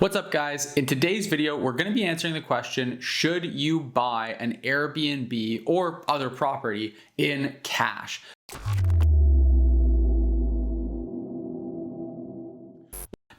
What's up, guys? In today's video, we're going to be answering the question, should you buy an Airbnb or other property in cash?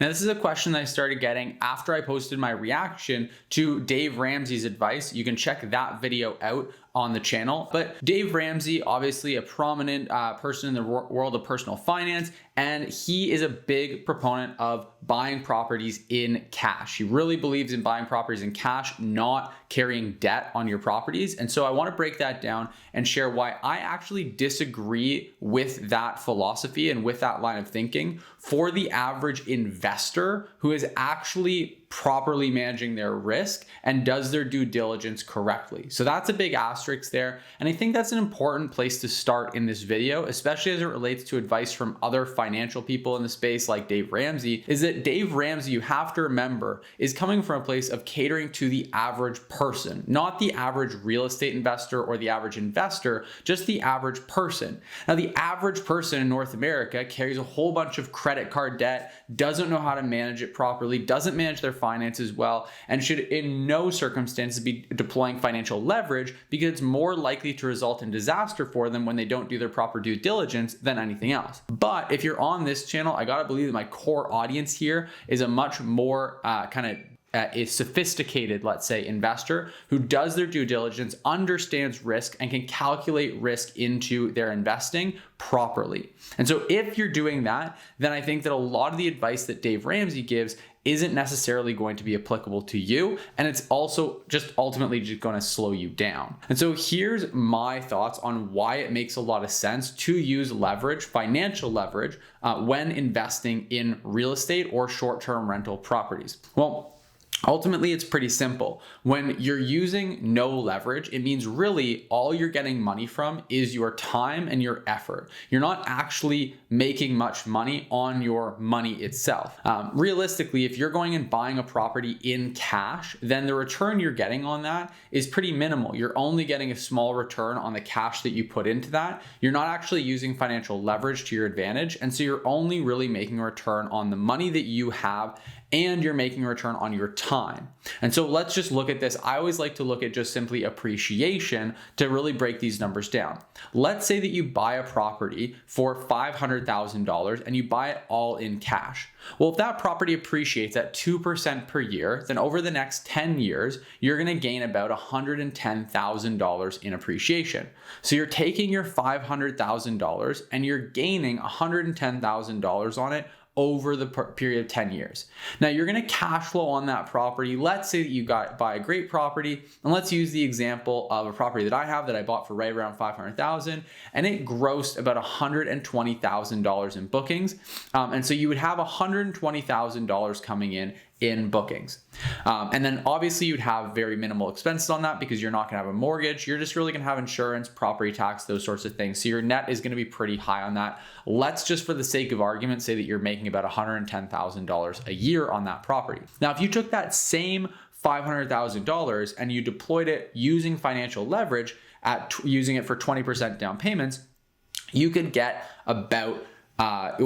Now, this is a question that I started getting after I posted my reaction to Dave Ramsey's advice. You can check that video out on the channel. But Dave Ramsey, obviously a prominent person in the world of personal finance, and he is a big proponent of buying properties in cash. He really believes in buying properties in cash, not carrying debt on your properties. And so I want to break that down and share why I actually disagree with that philosophy and with that line of thinking for the average investor who is actually properly managing their risk and does their due diligence correctly. So that's a big asterisk there. And I think that's an important place to start in this video, especially as it relates to advice from other financial people in the space like Dave Ramsey, is that Dave Ramsey, you have to remember, is coming from a place of catering to the average person, not the average real estate investor or the average investor, just the average person. Now, the average person in North America carries a whole bunch of credit card debt, doesn't know how to manage it properly, doesn't manage their finances well, and should in no circumstances be deploying financial leverage because it's more likely to result in disaster for them when they don't do their proper due diligence than anything else. But if you're on this channel, I gotta believe that my core audience here is a much more a sophisticated, let's say, investor who does their due diligence, understands risk, and can calculate risk into their investing properly. And so if you're doing that, then I think that a lot of the advice that Dave Ramsey gives isn't necessarily going to be applicable to you. And it's also just ultimately just going to slow you down. And so here's my thoughts on why it makes a lot of sense to use leverage, financial leverage, when investing in real estate or short-term rental properties. Well, ultimately, it's pretty simple. When you're using no leverage, it means really all you're getting money from is your time and your effort. You're not actually making much money on your money itself. Realistically, if you're going and buying a property in cash, then the return you're getting on that is pretty minimal. You're only getting a small return on the cash that you put into that. You're not actually using financial leverage to your advantage. And so you're only really making a return on the money that you have, and you're making a return on your time. And so let's just look at this. I always like to look at just simply appreciation to really break these numbers down. Let's say that you buy a property for $500,000 and you buy it all in cash. Well, if that property appreciates at 2% per year, then over the next 10 years, you're gonna gain about $110,000 in appreciation. So you're taking your $500,000 and you're gaining $110,000 on it over the period of 10 years. Now you're gonna cash flow on that property. Let's say that you buy a great property, and let's use the example of a property that I have that I bought for right around $500,000, and it grossed about $120,000 in bookings. And so you would have $120,000 coming in bookings. And then obviously you'd have very minimal expenses on that because you're not gonna have a mortgage. You're just really gonna have insurance, property tax, those sorts of things. So your net is gonna be pretty high on that. Let's just, for the sake of argument, say that you're making about $110,000 a year on that property. Now, if you took that same $500,000 and you deployed it using financial leverage using it for 20% down payments, you could get about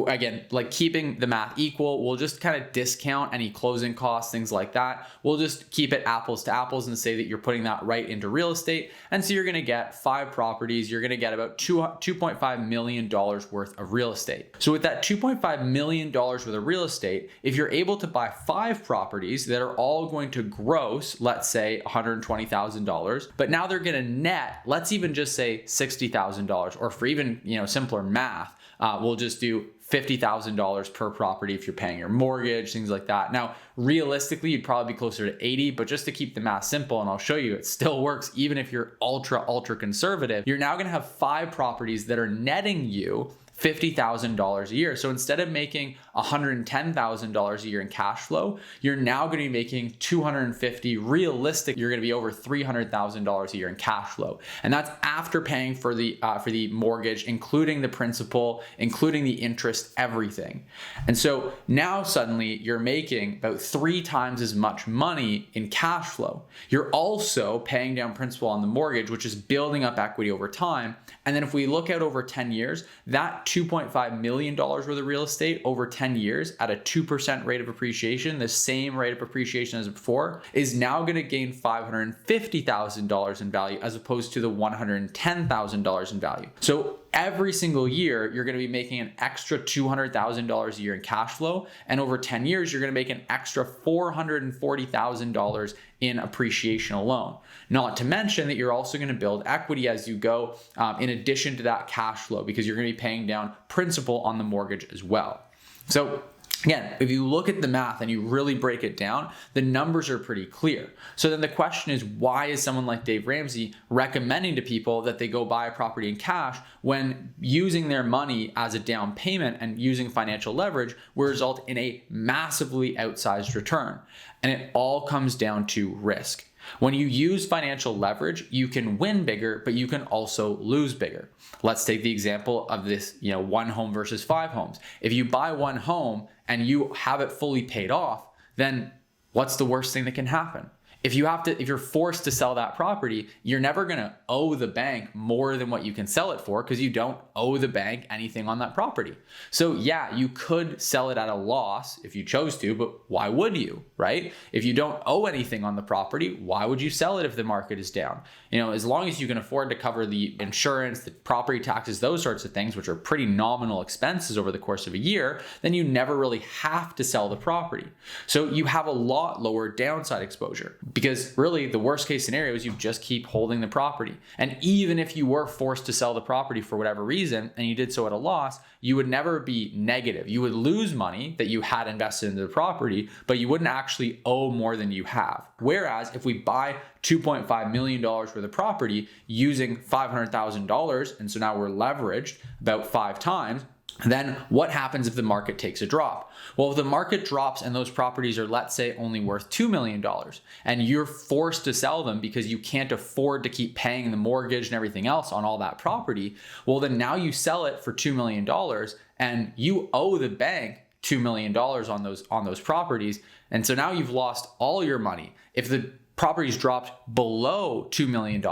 again, like keeping the math equal, we'll just kind of discount any closing costs, things like that. We'll just keep it apples to apples and say that you're putting that right into real estate. And so you're going to get 5 properties. You're going to get about $2.5 million worth of real estate. So with that $2.5 million worth of real estate, if you're able to buy 5 properties that are all going to gross, let's say $120,000, but now they're going to net, let's even just say $60,000, or for even, simpler math, we'll just do $50,000 per property if you're paying your mortgage, things like that. Now, realistically, you'd probably be closer to 80, but just to keep the math simple, and I'll show you, it still works even if you're ultra conservative. You're now gonna have 5 properties that are netting you $50,000 a year. So instead of making $110,000 a year in cash flow, you're now going to be making $250,000. Realistic, you're going to be over $300,000 a year in cash flow, and that's after paying for the mortgage, including the principal, including the interest, everything. And so now suddenly you're making about 3 times as much money in cash flow. You're also paying down principal on the mortgage, which is building up equity over time. And then if we look out over 10 years, that $2.5 million worth of real estate over 10 years at a 2% rate of appreciation, the same rate of appreciation as before, is now going to gain $550,000 in value as opposed to the $110,000 in value. So every single year, you're going to be making an extra $200,000 a year in cash flow. And over 10 years, you're going to make an extra $440,000 in appreciation alone. Not to mention that you're also going to build equity as you go, in addition to that cash flow, because you're going to be paying down principal on the mortgage as well. So again, if you look at the math and you really break it down, the numbers are pretty clear. So then the question is, why is someone like Dave Ramsey recommending to people that they go buy a property in cash when using their money as a down payment and using financial leverage will result in a massively outsized return? And it all comes down to risk. When you use financial leverage, you can win bigger, but you can also lose bigger. Let's take the example of this, one home versus 5 homes. If you buy one home and you have it fully paid off, then what's the worst thing that can happen? If you're forced to sell that property, you're never going to owe the bank more than what you can sell it for because you don't owe the bank anything on that property. So yeah, you could sell it at a loss if you chose to, but why would you, right? If you don't owe anything on the property, why would you sell it if the market is down? As long as you can afford to cover the insurance, the property taxes, those sorts of things, which are pretty nominal expenses over the course of a year, then you never really have to sell the property. So you have a lot lower downside exposure. Because really the worst case scenario is you just keep holding the property. And even if you were forced to sell the property for whatever reason and you did so at a loss, you would never be negative. You would lose money that you had invested into the property, but you wouldn't actually owe more than you have. Whereas if we buy $2.5 million worth of property using $500,000, and so now we're leveraged about 5 times, then what happens if the market takes a drop? Well, if the market drops and those properties are, let's say, only worth $2 million and you're forced to sell them because you can't afford to keep paying the mortgage and everything else on all that property, well, then now you sell it for $2 million and you owe the bank $2 million on those properties. And so now you've lost all your money. If the properties dropped below $2 million,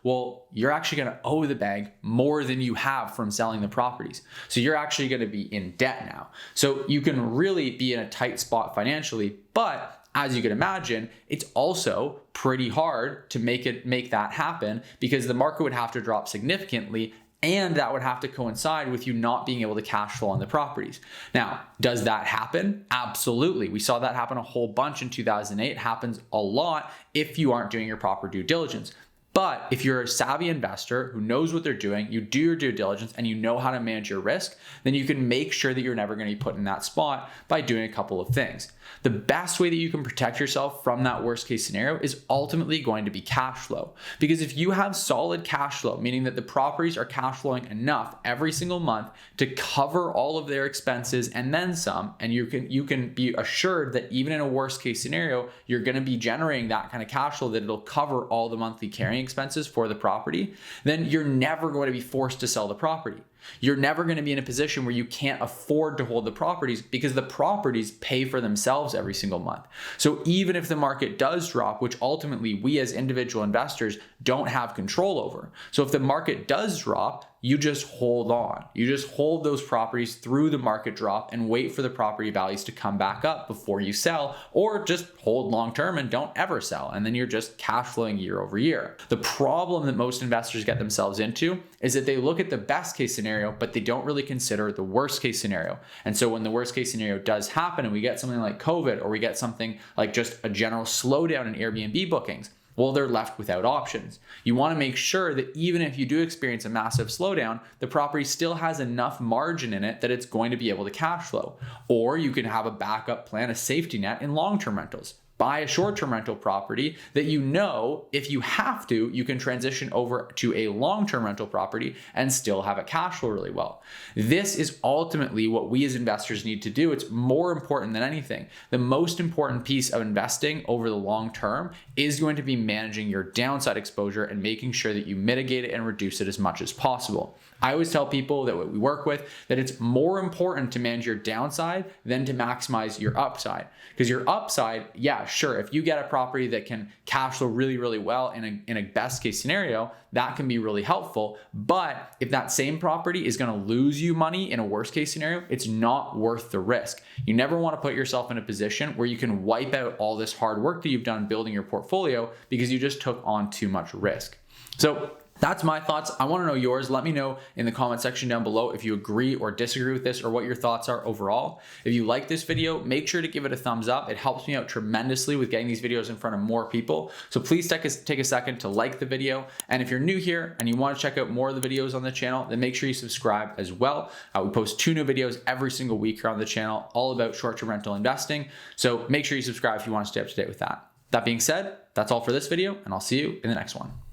well, you're actually going to owe the bank more than you have from selling the properties. So you're actually going to be in debt now. So you can really be in a tight spot financially, but as you can imagine, it's also pretty hard to make that happen because the market would have to drop significantly. And that would have to coincide with you not being able to cash flow on the properties. Now, does that happen? Absolutely. We saw that happen a whole bunch in 2008. It happens a lot if you aren't doing your proper due diligence. But if you're a savvy investor who knows what they're doing, you do your due diligence and you know how to manage your risk, then you can make sure that you're never going to be put in that spot by doing a couple of things. The best way that you can protect yourself from that worst case scenario is ultimately going to be cash flow. Because if you have solid cash flow, meaning that the properties are cash flowing enough every single month to cover all of their expenses and then some, and you can be assured that even in a worst case scenario, you're going to be generating that kind of cash flow that it'll cover all the monthly carrying expenses for the property, then you're never going to be forced to sell the property. You're never going to be in a position where you can't afford to hold the properties because the properties pay for themselves every single month. So even if the market does drop, which ultimately we as individual investors don't have control over. So if the market does drop, you just hold on. You just hold those properties through the market drop and wait for the property values to come back up before you sell, or just hold long term and don't ever sell. And then you're just cash flowing year over year. The problem that most investors get themselves into is that they look at the best case scenario, but they don't really consider the worst case scenario. And so when the worst case scenario does happen and we get something like COVID, or we get something like just a general slowdown in Airbnb bookings, well, they're left without options. You want to make sure that even if you do experience a massive slowdown, the property still has enough margin in it that it's going to be able to cash flow. Or you can have a backup plan, a safety net in long-term rentals. Buy a short-term rental property that you know if you have to, you can transition over to a long-term rental property and still have it cash flow really well. This is ultimately what we as investors need to do. It's more important than anything. The most important piece of investing over the long term is going to be managing your downside exposure and making sure that you mitigate it and reduce it as much as possible. I always tell people that we work with that it's more important to manage your downside than to maximize your upside. Because your upside, yeah, yeah, sure, if you get a property that can cash flow really, really well in a best case scenario, that can be really helpful. But if that same property is going to lose you money in a worst case scenario, it's not worth the risk. You never want to put yourself in a position where you can wipe out all this hard work that you've done building your portfolio because you just took on too much risk. So that's my thoughts. I want to know yours. Let me know in the comment section down below if you agree or disagree with this or what your thoughts are overall. If you like this video, make sure to give it a thumbs up. It helps me out tremendously with getting these videos in front of more people. So please take a second to like the video. And if you're new here and you want to check out more of the videos on the channel, then make sure you subscribe as well. We post 2 new videos every single week here on the channel, all about short-term rental investing. So make sure you subscribe if you want to stay up to date with that. That being said, that's all for this video, and I'll see you in the next one.